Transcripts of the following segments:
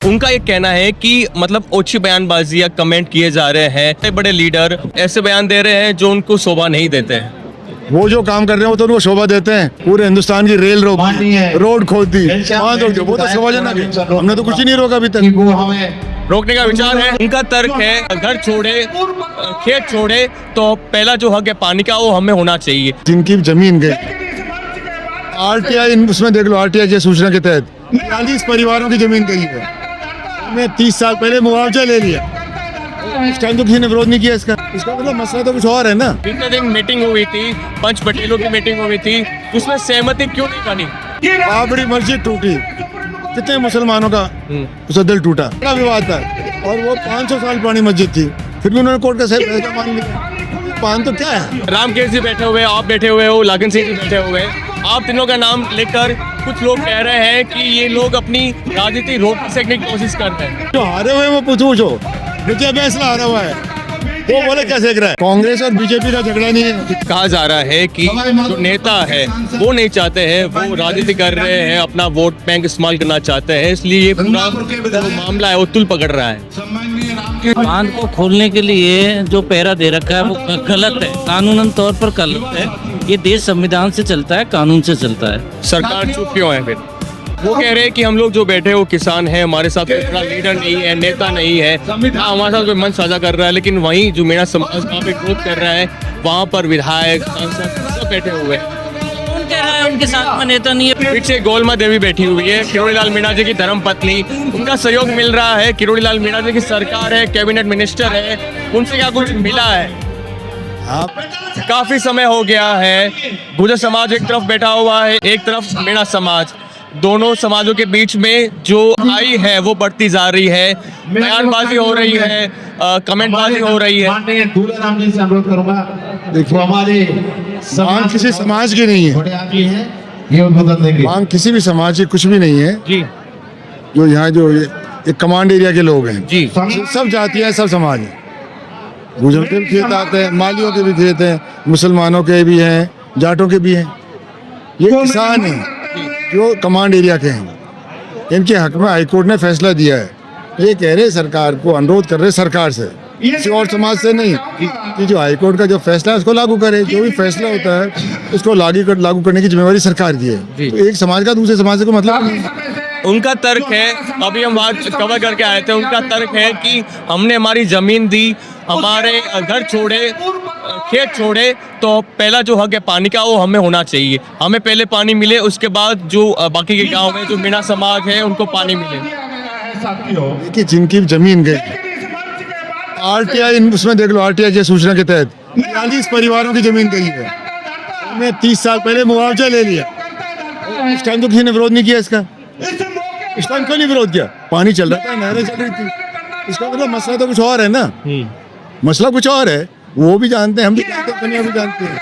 उनका ये कहना है कि मतलब ओछी बयानबाजी या कमेंट किए जा रहे हैं, बड़े लीडर ऐसे बयान दे रहे हैं जो उनको शोभा नहीं देते हैं। वो जो काम कर रहे हैं वो तो उनको शोभा देते हैं। पूरे हिंदुस्तान की रेल रोड खोद दी, वो तो शोभाजनक है। हमने तो कुछ ही नहीं रोका अभी तक। वो हमें रोकने का विचार है। उनका तर्क है घर छोड़े खेत छोड़े तो पहला जो हक है पानी का वो हमें होना चाहिए। जिनकी जमीन गई RTI, उसमें देख लो RTI की सूचना के तहत 40 परिवारों की जमीन गई है। हमने 30 साल पहले मुआवजा ले लिया, इस टाइम तो किसी ने विरोध नहीं किया। इसका मतलब मसला तो कुछ और है ना। बीते दिन मीटिंग हुई थी, पंच पटेलों की मीटिंग हुई थी, उसमें सहमति क्यों नहीं बनी? बाबरी मस्जिद टूटी, कितने मुसलमानों का उसका दिल टूटा, बड़ा विवाद था। और वो 500 साल पुरानी मस्जिद थी, फिर भी उन्होंने कोर्ट का सही फैसला मान लिया। पान तो क्या है। रामकेश जी बैठे हुए, आप बैठे हुए हो, लागन सिंह जी बैठे हुए, आप तीनों का नाम लेकर कुछ लोग कह रहे हैं कि ये लोग अपनी राजनीति रोटी सेकने की कोशिश कर रहे हैं। जो हारे हुए वो पूछो, मुझे फैसला हारा हुआ है, वो बोले क्या सेक रहा है। कांग्रेस और बीजेपी का झगड़ा नहीं है। कहा जा रहा है कि जो नेता है वो नहीं चाहते हैं, वो राजनीति कर रहे हैं, अपना वोट बैंक इस्तेमाल करना चाहते हैं, इसलिए ये पूरा जो मामला है वो तुल पकड़ रहा है। बांध को खोलने के लिए जो पहरा दे रखा है वो गलत है, कानूनन तौर पर गलत है। ये देश संविधान से चलता है, कानून से चलता है। सरकार चुप क्यों है? फिर वो कह रहे हैं कि हम लोग जो बैठे वो किसान हैं, हमारे साथ कोई बड़ा लीडर नहीं है, नेता नहीं है, हमारे साथ कोई मंच साझा कर रहा है, लेकिन वहीं जो मेरा समाज वहाँ पे विरोध कर रहा है, वहाँ पर विधायक सांसद सब बैठे हुए हैं। कौन कह रहा है उनके साथ में नेता नहीं है? पीछे गोलमा देवी बैठी हुई है, किरोड़ी लाल मीणा जी की धर्मपत्नी, उनका सहयोग मिल रहा है। किरोड़ी लाल मीणा जी की सरकार है, कैबिनेट मिनिस्टर है, उनसे क्या कुछ मिला है? काफी समय हो गया है, गुर्जर समाज एक तरफ बैठा हुआ है, एक तरफ मीणा समाज, दोनों समाजों के बीच में जो आई है वो बढ़ती जा रही है, बयानबाजी हो रही है, कमेंटबाजी हो रही है। दूल्हा जी से अनुरोध करूंगा, देखो हमारे मांग किसी समाज की नहीं है, बड़े आदमी हैं, ये उद्बोधन देंगे। मांग किसी भी समाज की कुछ भी नहीं है जी जो यहाँ जो ये कमांड एरिया के लोग हैं, जी सब जाति है, सब समाज है। गुजरों के भी खेत आते हैं, मालियों के भी खेत हैं, मुसलमानों के भी हैं, जाटों के भी हैं। ये किसान हैं जो कमांड एरिया के हैं, इनके हक में हाईकोर्ट ने फैसला दिया है। ये कह रहे सरकार को, अनुरोध कर रहे सरकार से, किसी और समाज से नहीं, कि जो हाईकोर्ट का जो फैसला है उसको लागू करे। जो भी फैसला होता है उसको लागू करने की जिम्मेवारी सरकार की है। तो एक समाज का दूसरे समाज से कोई मतलब नहीं। उनका तर्क है, अभी हम बात कवर करके आए थे, उनका तर्क है कि हमने हमारी जमीन दी, हमारे घर छोड़े खेत छोड़े तो पहला जो हक है पानी का वो हमें होना चाहिए, हमें पहले पानी मिले, उसके बाद जो बाकी के गांव में जो मीणा समाज है उनको पानी मिले। देखिए जिनकी जमीन गई RTI, उसमें देख लो RTI की सूचना के तहत 40 परिवारों की जमीन गई है। हमने 30 साल पहले मुआवजा ले लिया, इस टाइम तो किसी ने विरोध नहीं किया। इस टाइम क्यों नहीं विरोध किया? पानी चल रहा था, नहरें चल रही थी। इसका मतलब मसला तो कुछ और है ना। मसला कुछ और है, वो भी जानते हैं, हम भी जानते हैं, दुनिया भी जानते हैं।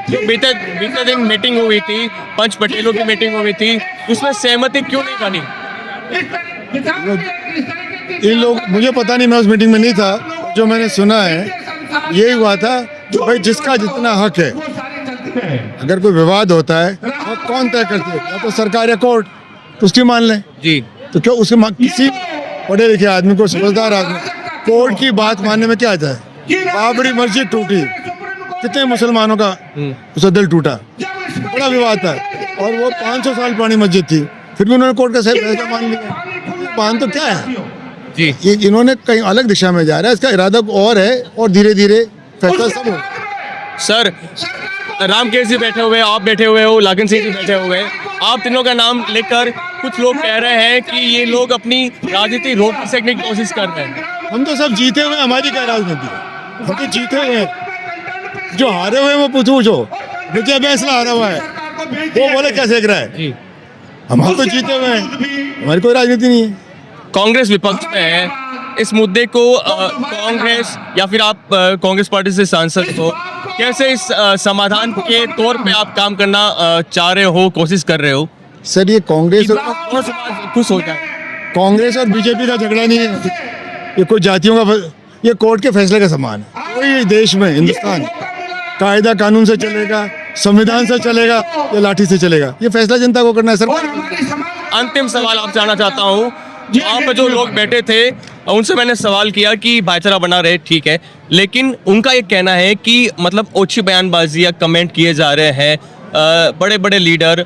जो बीते दिन मीटिंग हुई थी, पंच पटेलों की मीटिंग हुई थी, उसमें सहमति क्यों नहीं बनी? इन लोग, मुझे पता नहीं, मैं उस मीटिंग में नहीं था। जो मैंने सुना है यही हुआ था कि भाई जिसका जितना हक है, अगर कोई विवाद होता है तो कौन तय करते हैं? या तो सरकार या कोर्ट, तो उसकी मान लें जी। तो क्यों उसके किसी पढ़े लिखे आदमी को, समझदार आदमी, कोर्ट की बात मानने में क्या आता है? बाबरी मस्जिद टूटी, कितने मुसलमानों का उसका दिल टूटा, बड़ा विवाद था। और वो 500 साल पुरानी मस्जिद थी, फिर भी उन्होंने कोर्ट का सही फैसला मान लिया। पान तो क्या है जी। ये इन्होंने कहीं अलग दिशा में जा रहा है, इसका इरादा और है, और धीरे धीरे फैसला सब हो। सर, रामकेश जी बैठे हुए, आप बैठे हुए हो, लागन सिंह जी बैठे हुए, आप तीनों का नाम लेकर कुछ लोग कह रहे हैं कि ये लोग अपनी राजनीति रोटी सेकने की कोशिश कर रहे हैं। हम तो सब जीते हुए, हमारी क्या राजनीति है? हम तो जीते हुए हैं। जो हारे हुए वो पूछो, मुझे फैसला हारा हुआ है, वो बोले क्या सेक रहा है। हम तो जीते हुए हैं, हमारी कोई राजनीति नहीं है। कांग्रेस विपक्ष में है, इस मुद्दे को कांग्रेस या फिर आप कांग्रेस पार्टी से सांसद हो, कैसे इस समाधान के तौर पे आप काम करना चाह रहे हो, कोशिश कर रहे हो? सर ये कांग्रेस और समाज खुश हो जाए। कांग्रेस और बीजेपी का झगड़ा नहीं है, ये कोई जातियों का, ये कोर्ट के फैसले का समान है। कोई देश में, हिंदुस्तान कायदा कानून से चलेगा, संविधान से चलेगा या लाठी से चलेगा, ये फैसला जनता को करना है। सर अंतिम सवाल आप जानना चाहता हूँ, वहाँ पर जो लोग बैठे थे उनसे मैंने सवाल किया कि भाईचारा बना रहे, ठीक है, लेकिन उनका ये कहना है कि मतलब ओछी बयानबाजी या कमेंट किए जा रहे हैं, बड़े बड़े लीडर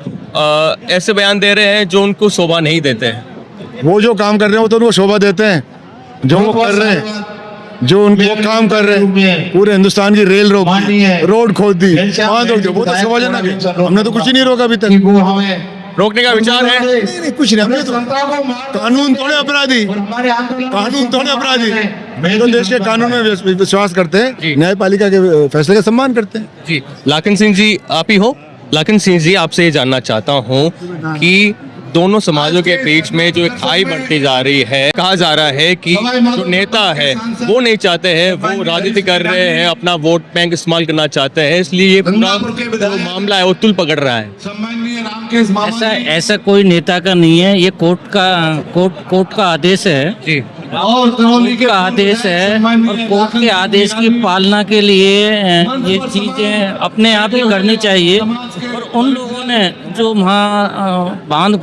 ऐसे बयान दे रहे हैं जो उनको शोभा नहीं देते हैं। वो जो काम कर रहे हैं वो तो उनको शोभा देते हैं, जो वो कर रहे हैं, जो उनको काम कर रहे हैं। पूरे हिंदुस्तान की रेल रोक दी, रोड खोद दी, वहाँ रोक दी, वो तो शोभाजनक है। हमने तो कुछ ही नहीं रोका अभी तक। वो हमें रोकने का विचार है? नहीं, कुछ नहीं, हमने तो कानून थोड़े अपराधी, कानून थोड़े अपराधी, हम तो देश के कानून में विश्वास करते हैं, न्यायपालिका के फैसले का सम्मान करते हैं। जी, लाखन सिंह जी आप ही हो? लाखन सिंह जी, आपसे ये जानना चाहता हूँ कि दोनों समाजों के बीच में जो एक खाई बढ़ती जा रही है, कहा जा रहा है कि जो नेता है वो नहीं चाहते हैं, वो राजनीति कर रहे हैं, अपना वोट बैंक इस्तेमाल करना चाहते हैं, इसलिए ये पूरा जो मामला है वो तुल पकड़ रहा है। ऐसा कोई नेता का नहीं है, ये कोर्ट का आदेश है जी, कोर्ट का आदेश है, और कोर्ट के आदेश की पालना के लिए ये चीजें अपने आप ही करनी चाहिए। और उन लोगों ने जो वहाँ बांध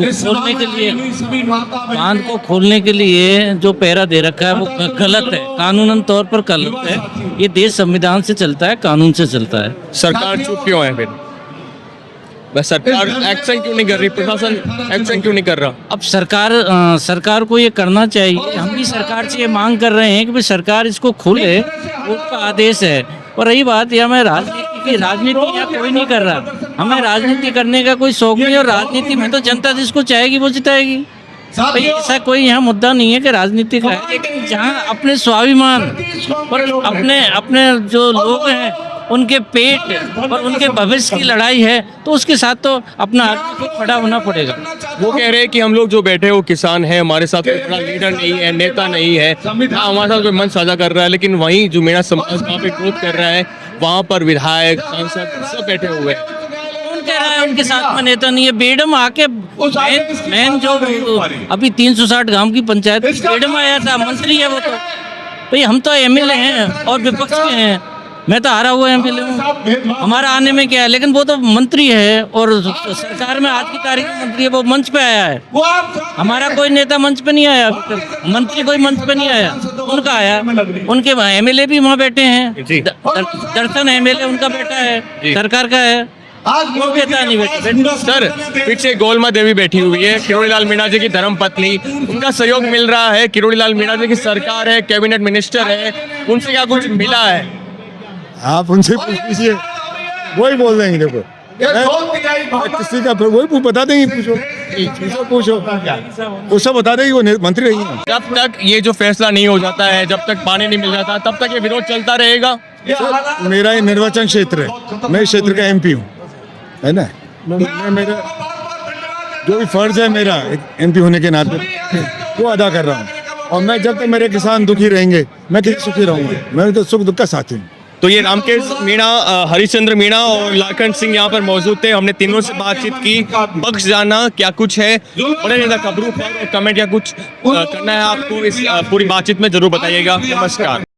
को खोलने के लिए जो पैरा दे रखा है वो गलत है, कानूनन तौर पर गलत है। ये देश संविधान से चलता है, कानून से चलता है। सरकार चुप क्यों है फिर? बस सरकार एक्शन क्यों नहीं कर रही, प्रशासन एक्शन क्यों नहीं कर रहा? अब सरकार को ये करना चाहिए। हम भी सरकार से ये मांग कर रहे हैं कि भाई सरकार इसको खोले, कोर्ट का आदेश है। और रही बात यह, मैं राजनीति यहाँ कोई नहीं कर रहा, हमें राजनीति करने का कोई शौक नहीं, और राजनीति में तो जनता जिसको चाहेगी वो जिताएगी। भाई ऐसा कोई यहाँ मुद्दा नहीं है कि राजनीति का है, लेकिन जहाँ अपने स्वाभिमान और अपने जो लोग हैं उनके पेट और उनके भविष्य की लड़ाई है, तो उसके साथ तो अपना आदमी को खड़ा होना पड़ेगा। वो कह रहे हैं कि हम लोग जो बैठे हैं वो किसान हैं, हमारे साथ कोई बड़ा लीडर नहीं है, नेता नहीं है, ना हमारे साथ कोई मंच साझा कर रहा है, लेकिन वहीं जो मेरा समाज वहाँ पे विरोध कर रहा है, वहाँ पर विधायक सांसद सब बैठे हुए हैं। कौन कह रहा है उनके साथ में नेता नहीं है? बेडम आके मैन जो अभी 360 गांव की पंचायत बेडम आया था, मंत्री है वो तो। भाई हम तो एमएलए हैं और विपक्ष के हैं, मैं तो हारा हुआ एमएलए हूँ, हमारा आने में क्या है, लेकिन वो तो मंत्री है और सरकार में आज की तारीख में मंत्री है, वो मंच पे आया है। हमारा कोई नेता मंच पे नहीं आया, मंत्री कोई मंच पे नहीं आया, उनका आया। उनके एमएलए भी वहाँ बैठे हैं, दर्शन एमएलए उनका बेटा है, सरकार का है। आज वो कहता नहीं बैठे। सर, पीछे गोलमा देवी बैठी हुई है, किरोड़ी लाल मीणा जी की धर्मपत्नी, उनका सहयोग मिल रहा है। किरोड़ी लाल मीणा जी की सरकार है, कैबिनेट मिनिस्टर है, उनसे क्या कुछ मिला है? आप उनसे पूछ लीजिए, वही बोल देंगे। देखो किसी का वही बता देंगे, पूछो वो सब बता देंगे, वो मंत्री रही है। जब तक ये जो फैसला नहीं हो जाता है, जब तक पानी नहीं मिल जाता, तब तक ये विरोध चलता रहेगा। मेरा ये निर्वाचन क्षेत्र है, मैं इस क्षेत्र का एमपी हूँ, है ना। मैं मेरा जो भी फर्ज है मेरा एक एमपी होने के नाते वो अदा कर रहा हूँ, और मैं जब तक मेरे किसान दुखी रहेंगे मैं किसी सुखी रहूँगा। मैं तो सुख दुख का साथी हूँ। तो ये रामकेश मीणा, हरिश्चंद्र मीणा और लाखन सिंह यहाँ पर मौजूद थे। हमने तीनों से बातचीत की, पक्ष जाना क्या कुछ है, बड़े ज़्यादा खबरों पर कमेंट या कुछ करना है आपको इस पूरी बातचीत में जरूर बताइएगा। नमस्कार।